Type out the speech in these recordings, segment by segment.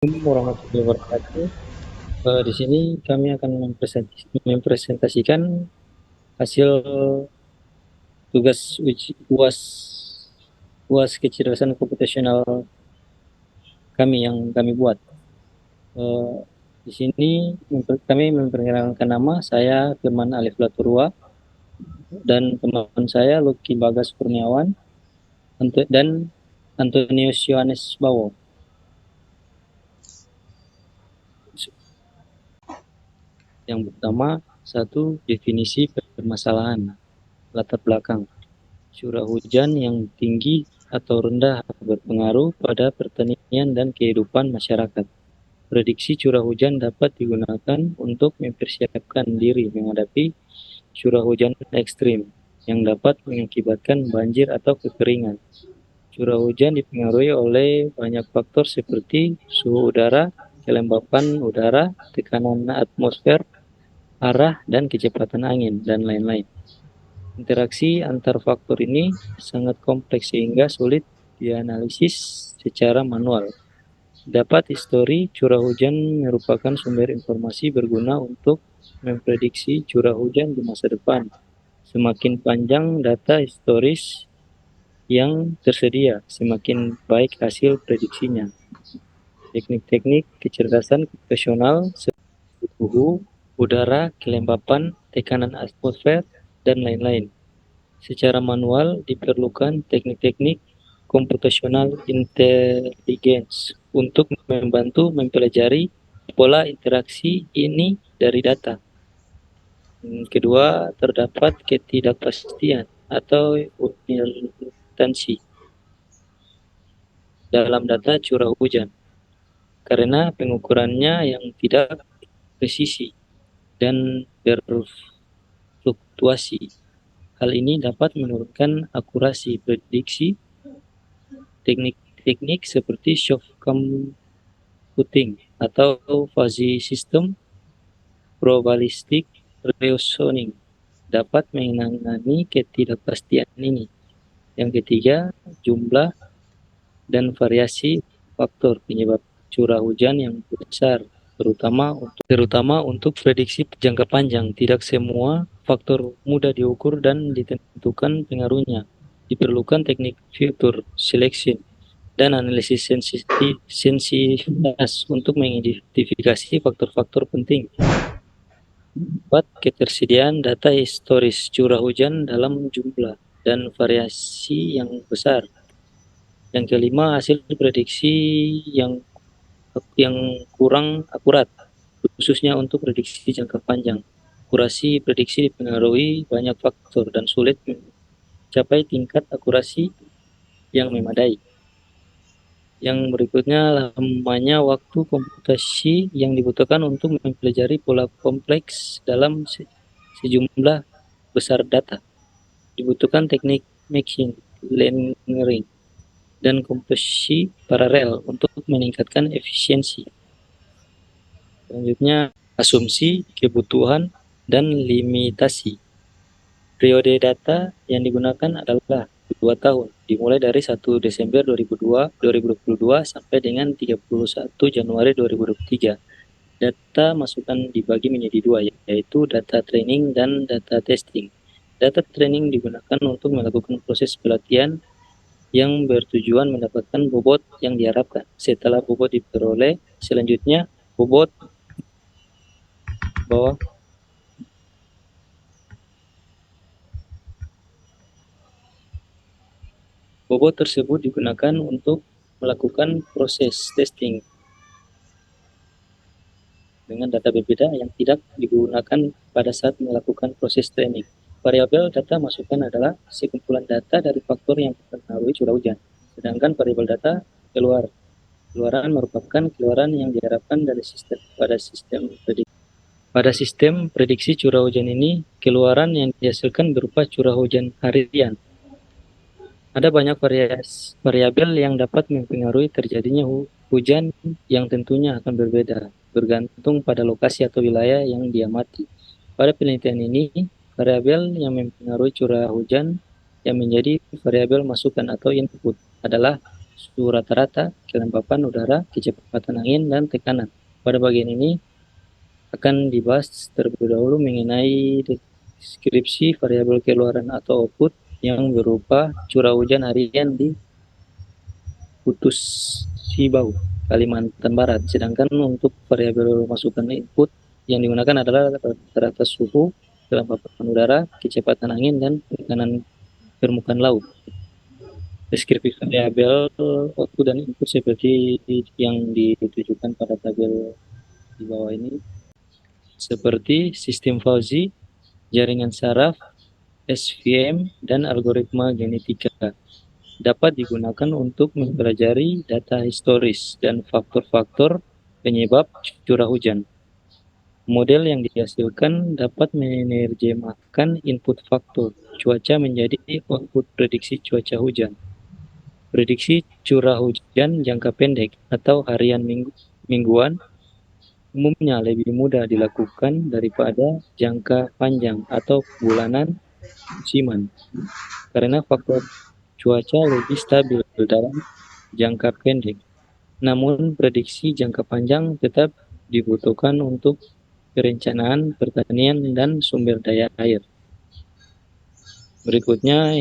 Assalamualaikum warahmatullahi wabarakatuh. Di sini kami akan mempresentasikan hasil tugas UAS UAS kecerdasan komputasional kami yang kami buat. Eh, di sini kami memperkenalkan nama saya Firman Alif Laturwa dan teman saya Lucky Bagas Kurniawan dan Antonius Yohanes Bawo. Yang pertama, satu definisi permasalahan latar belakang. Curah hujan yang tinggi atau rendah berpengaruh pada pertanian dan kehidupan masyarakat. Prediksi curah hujan dapat digunakan untuk mempersiapkan diri menghadapi curah hujan ekstrim yang dapat mengakibatkan banjir atau kekeringan. Curah hujan dipengaruhi oleh banyak faktor seperti suhu udara, kelembapan udara, tekanan atmosfer, arah dan kecepatan angin, dan lain-lain. Interaksi antar faktor ini sangat kompleks sehingga sulit dianalisis secara manual. Dapat histori curah hujan merupakan sumber informasi berguna untuk memprediksi curah hujan di masa depan. Semakin panjang data historis yang tersedia, semakin baik hasil prediksinya. Teknik-teknik kecerdasan komputasional seperti suhu, udara, kelembapan, tekanan atmosfer, dan lain-lain. Secara manual diperlukan teknik-teknik computational intelligence untuk membantu mempelajari pola interaksi ini dari data. Kedua, terdapat ketidakpastian atau intermitansi dalam data curah hujan karena pengukurannya yang tidak presisi dan berfluktuasi. Hal ini dapat menurunkan akurasi prediksi. Teknik-teknik seperti shock computing atau fuzzy system, probabilistic reasoning dapat menangani ketidakpastian ini. Yang ketiga, jumlah dan variasi faktor penyebab curah hujan yang besar, terutama untuk prediksi jangka panjang. Tidak semua faktor mudah diukur dan ditentukan pengaruhnya. Diperlukan teknik filter selection dan analisis sensitivitas untuk mengidentifikasi faktor-faktor penting. 4. Ketersediaan data historis curah hujan dalam jumlah dan variasi yang besar. Yang kelima, hasil prediksi yang kurang akurat, khususnya untuk prediksi jangka panjang. Akurasi prediksi dipengaruhi banyak faktor dan sulit mencapai tingkat akurasi yang memadai. Yang berikutnya, lamanya waktu komputasi yang dibutuhkan untuk mempelajari pola kompleks dalam sejumlah besar data. Dibutuhkan teknik machine learning dan komputasi paralel untuk meningkatkan efisiensi. Selanjutnya, asumsi, kebutuhan, dan limitasi. Periode data yang digunakan adalah 2 tahun, dimulai dari 1 Desember 2022 sampai dengan 31 Januari 2023. Data masukan dibagi menjadi dua, yaitu data training dan data testing. Data training digunakan untuk melakukan proses pelatihan yang bertujuan mendapatkan bobot yang diharapkan. Setelah bobot diperoleh, selanjutnya bobot bawah bobot tersebut digunakan untuk melakukan proses testing dengan data berbeda yang tidak digunakan pada saat melakukan proses training. Variabel data masukan adalah sekumpulan data dari faktor yang mempengaruhi curah hujan, sedangkan variabel data keluaran merupakan keluaran yang diharapkan dari sistem prediksi. Pada sistem prediksi curah hujan ini, keluaran yang dihasilkan berupa curah hujan harian. Ada banyak variabel yang dapat mempengaruhi terjadinya hujan yang tentunya akan berbeda, bergantung pada lokasi atau wilayah yang diamati. Pada penelitian ini, variabel yang mempengaruhi curah hujan yang menjadi variabel masukan atau input adalah suhu rata-rata, kelembapan udara, kecepatan angin, dan tekanan. Pada bagian ini akan dibahas terlebih dahulu mengenai deskripsi variabel keluaran atau output yang berupa curah hujan harian di Putus Sibau, Kalimantan Barat. Sedangkan untuk variabel masukan input yang digunakan adalah rata-rata suhu, kelembapan udara, kecepatan angin, dan tekanan permukaan laut. Deskripsi variabel output dan input seperti yang ditujukan pada tabel di bawah ini, seperti sistem Fauzi, jaringan saraf, SVM, dan algoritma genetika, dapat digunakan untuk mempelajari data historis dan faktor-faktor penyebab curah hujan. Model yang dihasilkan dapat menerjemahkan input faktor cuaca menjadi output prediksi cuaca hujan. Prediksi curah hujan jangka pendek atau harian mingguan umumnya lebih mudah dilakukan daripada jangka panjang atau bulanan musiman, karena faktor cuaca lebih stabil dalam jangka pendek. Namun prediksi jangka panjang tetap dibutuhkan untuk perencanaan pertanian dan sumber daya air. Berikutnya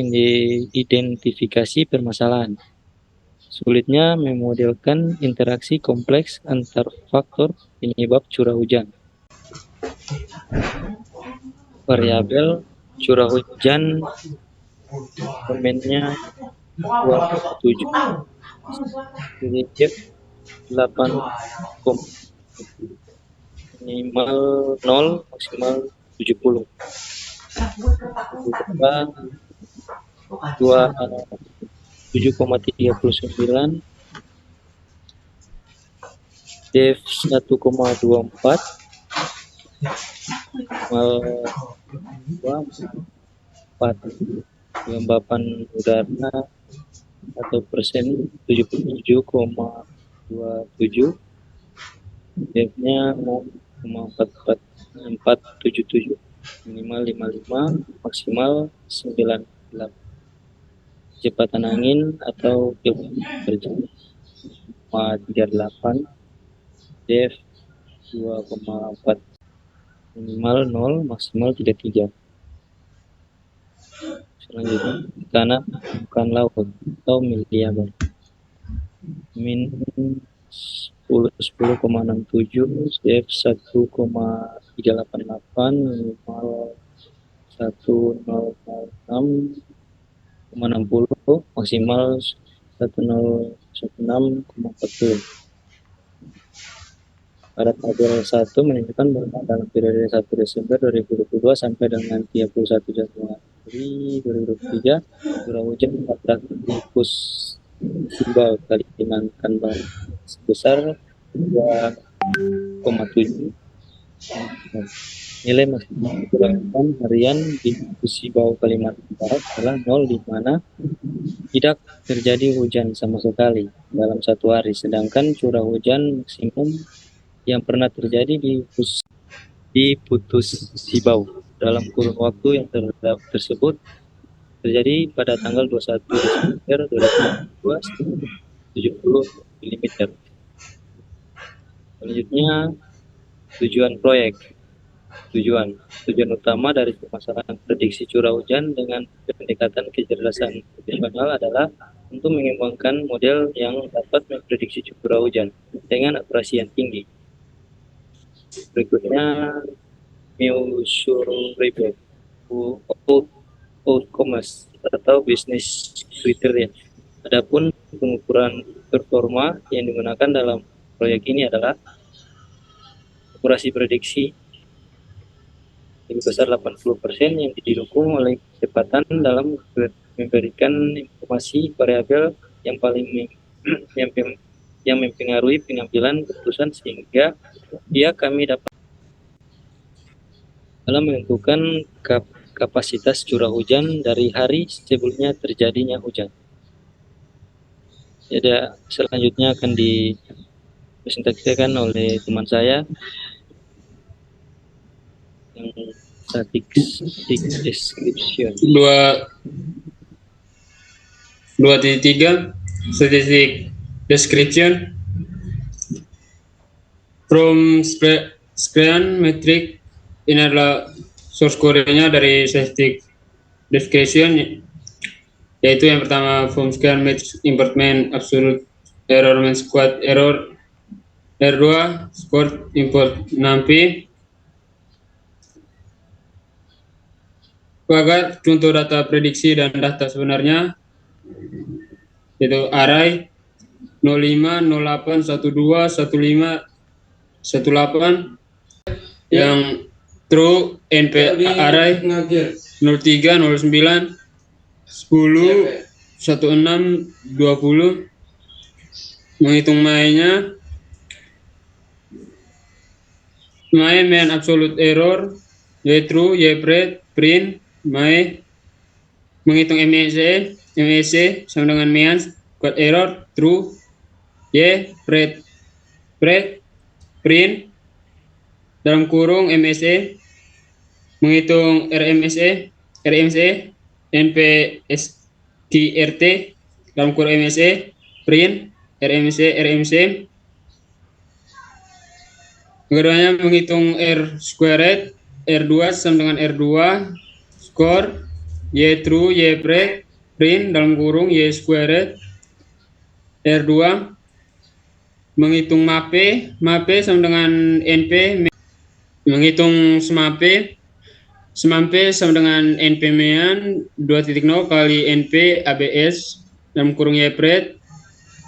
identifikasi permasalahan. Sulitnya memodelkan interaksi kompleks antar faktor penyebab curah hujan. Variabel curah hujan domainnya 27 8 minimal 0 maksimal 70. Dua 7,39, def 1,24, kelembapan udara atau persen 77,27, defnya 0,477, minimal 55, maksimal 98. Kecepatan angin atau kilometer per jam 38, def 2,4, minimal 0, maksimal 33. Selanjutnya tekanan permukaan laut atau miliabar, min 10,67, def 1,388, minimal 1006,60, maksimal 1016,40. Pada tabel 1 menunjukkan bahwa dalam periode 1 Desember 2022 sampai dengan 31 Januari 2023, curah hujan di Pusimbau, Kalimantan Barat sebesar 2,7. Nilai maksimal curah hujan harian di Pusimbau, Kalimantan Barat adalah 0, di mana tidak terjadi hujan sama sekali dalam satu hari, sedangkan curah hujan maksimum yang pernah terjadi di Putus Sibau dalam kurun waktu yang tersebut terjadi pada tanggal 21 Desember 2022 70 mm. Selanjutnya, tujuan proyek. Tujuan utama dari permasalahan prediksi curah hujan dengan pendekatan kecerdasan profesional adalah untuk mengembangkan model yang dapat memprediksi curah hujan dengan akurasi yang tinggi. Berikutnya, measurable outcomes atau business criteria. Adapun pengukuran performa yang digunakan dalam proyek ini adalah akurasi prediksi lebih besar 80% yang didukung oleh kecepatan dalam memberikan informasi variabel yang paling yang mempengaruhi pengambilan keputusan, sehingga kami dapat dalam menentukan kapasitas curah hujan dari hari sebelumnya terjadinya hujan. Jadi selanjutnya akan dipresentasikan oleh teman saya yang static description. 2.3 statistic description from screen metric. Ini adalah source code-nya dari statistic description, yaitu yang pertama from screen metric improvement absolute error mean squad error, R2 squad import NumPy. Agar contoh data prediksi dan data sebenarnya, yaitu array 05, 08, 12, 15, 18 yang true NP array 03, 09, 10, 16, 20. Menghitung my-nya, my main absolute error, y true, y print, my. Menghitung MSE sama dengan mean squad error, true, y print dalam kurung MSE. Menghitung RMSE NPSQRT dalam kurung MSE, print RMSE. Keduanya menghitung R squared, R2 sama dengan R2 score, Y true, Y print dalam kurung Y squared, R2. Menghitung mape sama dengan NP. Menghitung semape sama dengan NP mean 2.0 kali NP ABS dalam kurung Y print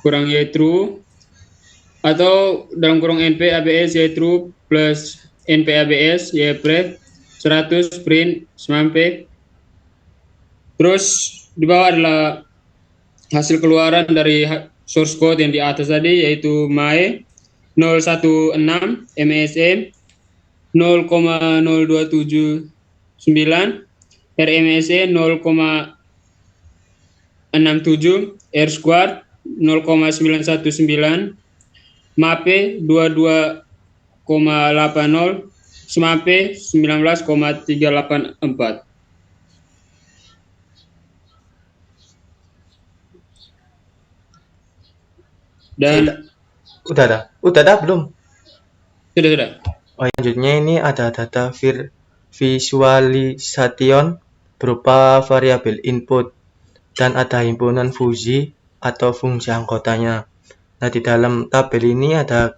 kurang Y true, atau dalam kurung NP ABS Y true plus NP ABS Y print 100 print semampe. Terus di bawah adalah hasil keluaran dari source code yang di atas tadi, yaitu my 016 MSE 0,0279, RMSE 0,67, R squared 0,919, MAPE 22,80, SMAPE 19,384. Dan udah belum? Sudah. Oh, selanjutnya ini ada data visualization berupa variabel input dan ada himpunan fungsi atau fungsi anggotanya. Nah, di dalam tabel ini ada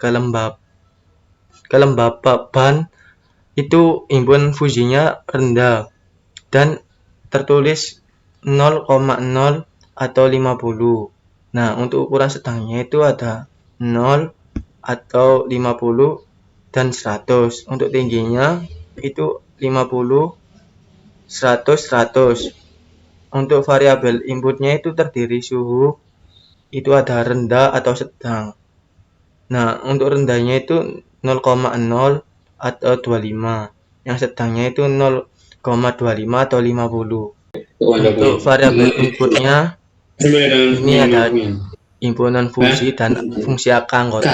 kelembapan itu himpunan fungsinya rendah dan tertulis 0,0 atau 50. Nah, untuk ukuran sedangnya itu ada 0 atau 50 dan 100. Untuk tingginya itu 50, 100. Untuk variabel inputnya itu terdiri suhu, itu ada rendah atau sedang. Nah, untuk rendahnya itu 0,0 atau 25. Yang sedangnya itu 0,25 atau 50. Untuk variabel inputnya ini ada himpunan fungsi dan fungsi anggota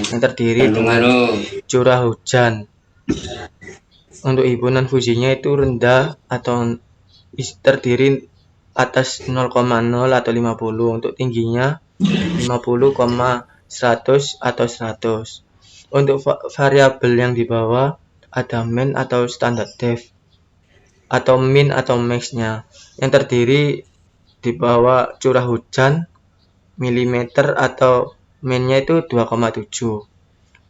yang terdiri dengan curah hujan. Untuk himpunan fungsinya itu rendah atau terdiri atas 0,0 atau 50. Untuk tingginya 50, 100 atau 100. Untuk variabel yang di bawah ada min atau standard def atau min atau max-nya yang terdiri di bawah curah hujan milimeter atau min-nya itu 2,7.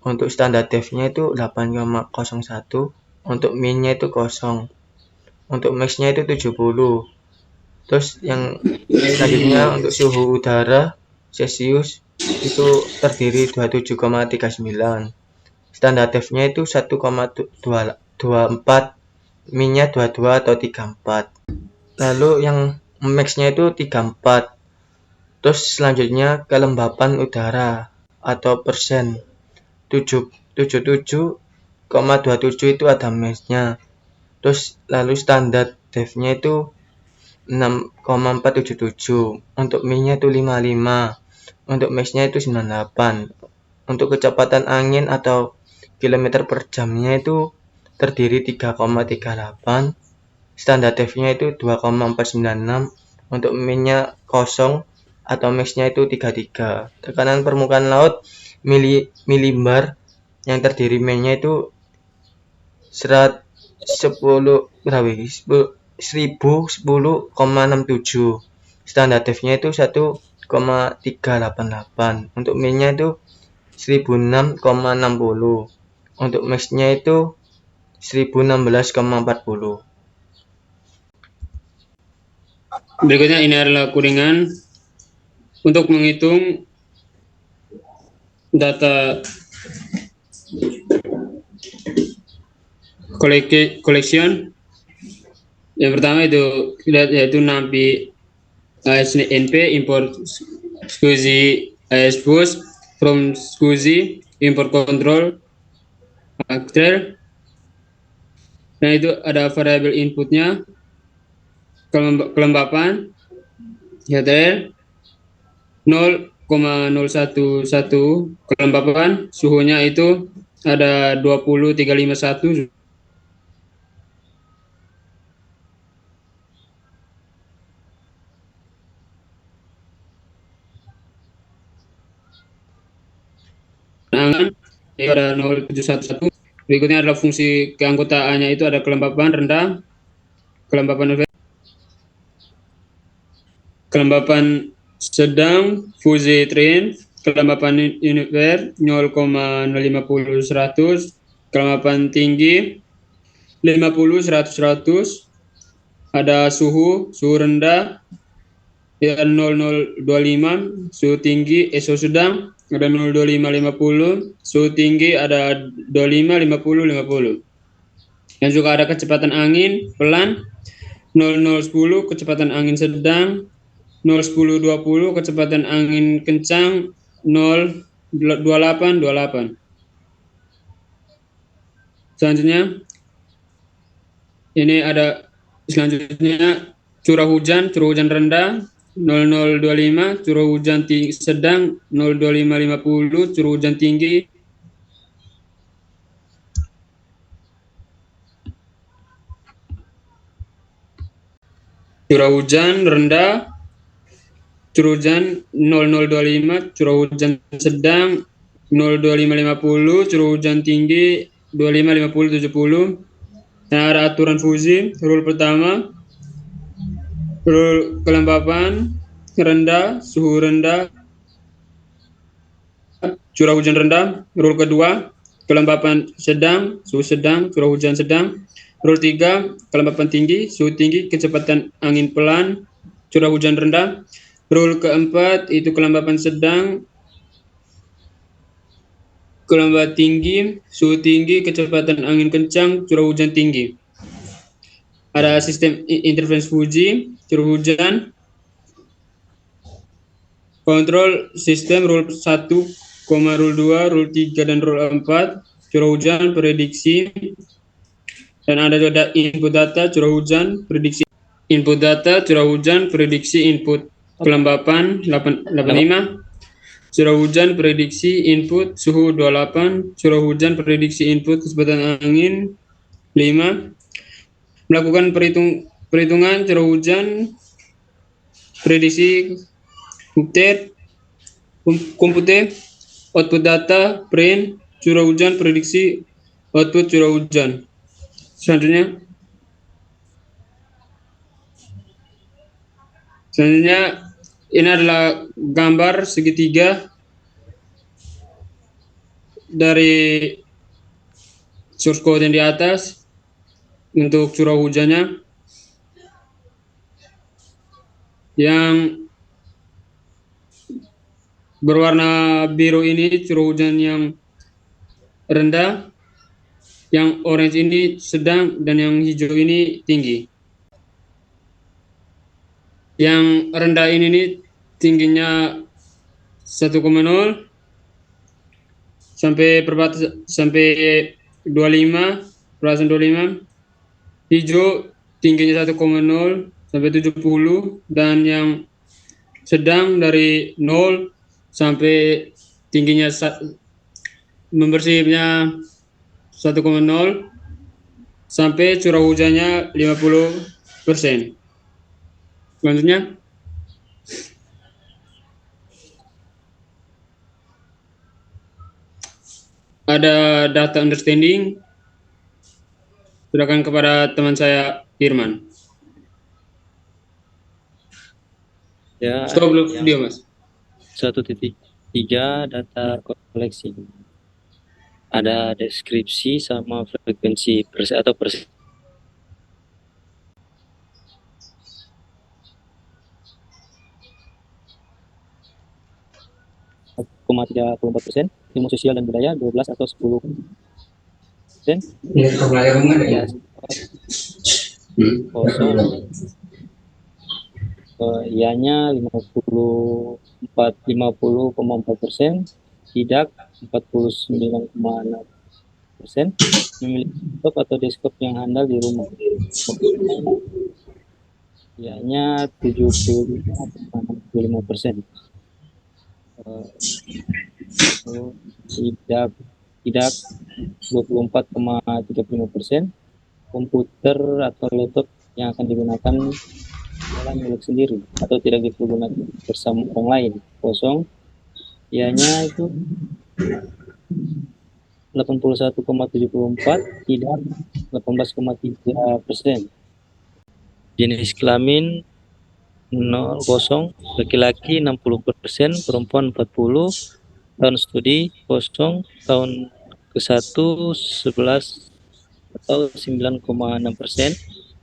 Untuk standar def-nya itu 8,01. Untuk min-nya itu 0. Untuk max-nya itu 70. Terus yang selanjutnya untuk suhu udara Celsius itu terdiri 27,39. Standar def-nya itu 1,24. Min-nya 22 atau 34. Lalu yang max-nya itu 34. Terus selanjutnya kelembapan udara atau persen 77,27 itu ada max-nya. Terus lalu standar def-nya itu 6,477. Untuk min-nya itu 55. Untuk max-nya itu 98. Untuk kecepatan angin atau kilometer per jamnya itu terdiri 3,38. Standar def-nya itu 2,496. Untuk min-nya 0. atau max-nya itu 33. Tekanan permukaan laut milibar yang terdiri main-nya itu 1010,67. Standar def-nya itu 1,388. Untuk min-nya itu 1006,60. Untuk max-nya itu 1016,40. Berikutnya ini adalah kuringan untuk menghitung data collection. Yang pertama itu yaitu NAMPI ASNP import SCSI AS push from SCSI import control actor. Nah, itu ada variabel inputnya, kelembapan HTL 0,011 kelembapan, suhunya itu ada 20,351. Ada 0711. Berikutnya adalah fungsi keanggotaannya, itu ada kelembapan rendah, kelembapan sedang fuzzy train, kelembapan univer 0,050-100, kelembapan tinggi 50-100-100, ada suhu rendah ya 0025, suhu tinggi suhu sedang ada 025-50, suhu tinggi ada 25-50-50. Dan juga ada kecepatan angin pelan 0010, kecepatan angin sedang 010-20, kecepatan angin kencang 028-28. Selanjutnya curah hujan rendah 0025, curah hujan sedang 025-50, curah hujan tinggi curah hujan rendah, curah hujan 0025, curah hujan sedang 025-50, curah hujan tinggi 25-50-70. Nah, ada aturan fuzzy. Rule pertama, rule kelembapan rendah, suhu rendah, curah hujan rendah. Rule kedua, kelembapan sedang, suhu sedang, curah hujan sedang. Rule 3, kelembapan tinggi, suhu tinggi, kecepatan angin pelan, curah hujan rendah. Rule keempat itu kelembapan sedang, kelembapan tinggi, suhu tinggi, kecepatan angin kencang, curah hujan tinggi. Ada sistem interference fuzzy, curah hujan, kontrol sistem rule 1, rule 2, rule 3, dan rule 4, curah hujan, prediksi, dan ada juga input data, curah hujan, prediksi, input data, curah hujan, prediksi, input kelembapan 85, curah hujan, prediksi, input suhu 28, curah hujan, prediksi, input kecepatan angin 5, melakukan perhitungan curah hujan, prediksi, compute, output data, print, curah hujan, prediksi, output curah hujan. Selanjutnya ini adalah gambar segitiga dari source code yang di atas untuk curah hujannya. Yang berwarna biru ini curah hujan yang rendah, yang orange ini sedang, dan yang hijau ini tinggi. Yang rendah ini nih tingginya 1,0 sampai 25, 25. Hijau tingginya 1,0 sampai 70, dan yang sedang dari 0 sampai tingginya membersihnya 1,0 sampai curah hujannya 50%. Selanjutnya ada data understanding. Silakan kepada teman saya Firman. Ya, Stop dulu yang video, Mas. 1.3 data koleksi. Ada deskripsi sama frekuensi atau persen. 1,34%, ilmu sosial dan budaya 12 atau 10%, ya, kosong, ianya 50,4%, tidak 49,6%, memiliki laptop atau desktop yang handal di rumah, ianya 75,65%, tidak 24,35%, komputer atau laptop yang akan digunakan adalah milik sendiri atau tidak dipergunakan bersama orang lain, kosong, ianya itu 81,74, tidak 18,3%. Jenis kelamin 0, laki-laki 60%, perempuan 40%, tahun studi kosong, tahun ke-1 11 atau 9,6%,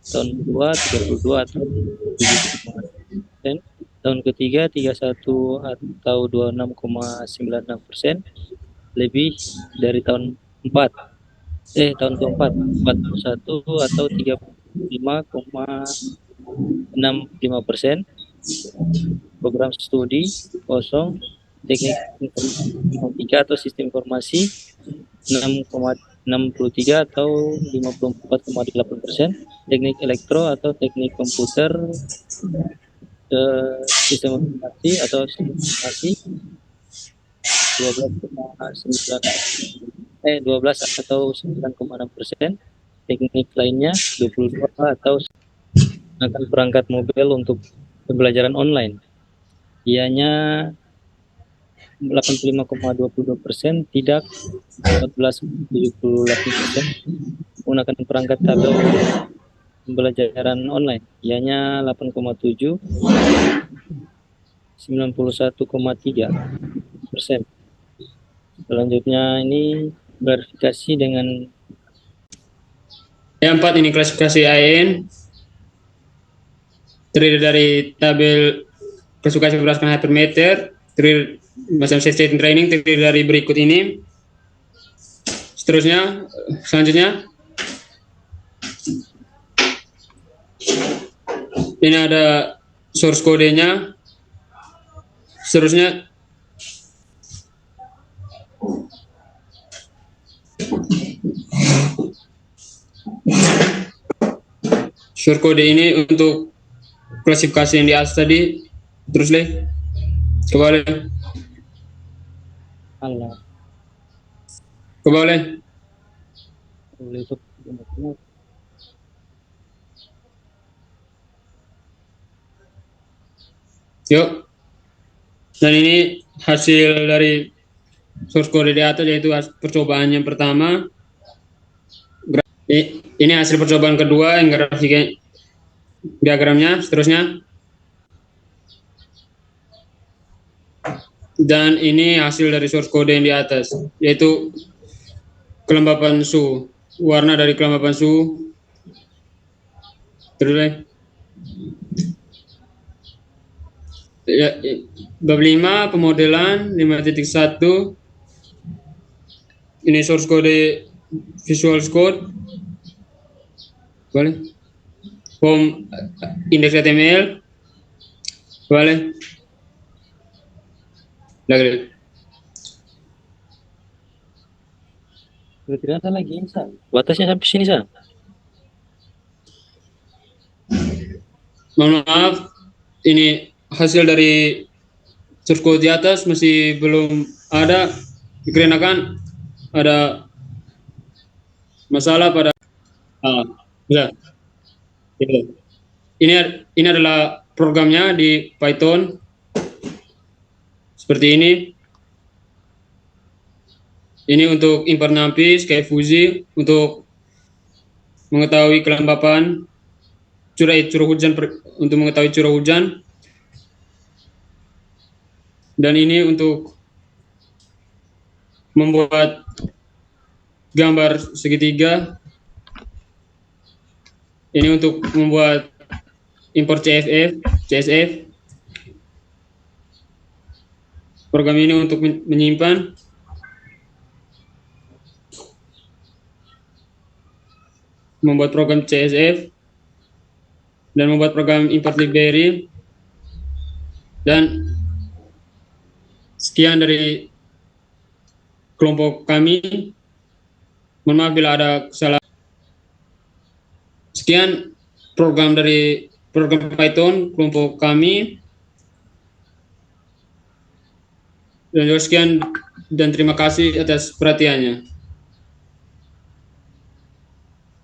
tahun kedua 32 atau 7,6%, tahun ketiga 31 atau 26,96%, lebih dari tahun keempat 41 atau 35,65%, program studi kosong, teknik informatika atau sistem informasi 6,63 atau 54,8%, teknik elektro atau teknik komputer, sistem informasi atau sistem informasi 12 atau 9,6%, teknik lainnya 22 atau menggunakan perangkat mobile untuk pembelajaran online, ianya 85,22%, tidak 14,78%, menggunakan perangkat tablet pembelajaran online, ianya 8,7, 91,3%. Selanjutnya ini verifikasi dengan Yang 4 ini klasifikasi AEN terdiri dari tabel klasifikasi berdasarkan hypermeter, terdiri macam state training terdiri dari berikut ini. Selanjutnya ini ada source kodenya. Seterusnya source kode ini untuk klasifikasi yang di atas tadi. Terus ke bawah. Yuk. Dan ini hasil dari source code di atas, yaitu percobaan yang pertama. Ini hasil percobaan kedua yang grafik diagramnya. Seterusnya. Dan ini hasil dari source code yang di atas, yaitu kelembapan suhu, warna dari kelembapan suhu. Terus ya, bab 5 pemodelan 5.1 ini source code Visual Code, boleh form index HTML, boleh lagi. Tidak lagi, batasnya sampai sini, Sa. Mohon maaf, ini hasil dari source code di atas masih belum ada, dikarenakan ada masalah pada bisa. Ini adalah programnya di Python seperti ini. Ini untuk import NumPy, Sky Fuzzy untuk mengetahui kelembapan curah hujan untuk mengetahui curah hujan. Dan ini untuk membuat gambar segitiga. Ini untuk membuat import CSF. Program ini untuk menyimpan. Membuat program CSF dan membuat program import library. Dan sekian dari kelompok kami. Mohon maaf bila ada kesalahan. Sekian program dari program Python kelompok kami. Dan juga sekian dan terima kasih atas perhatiannya.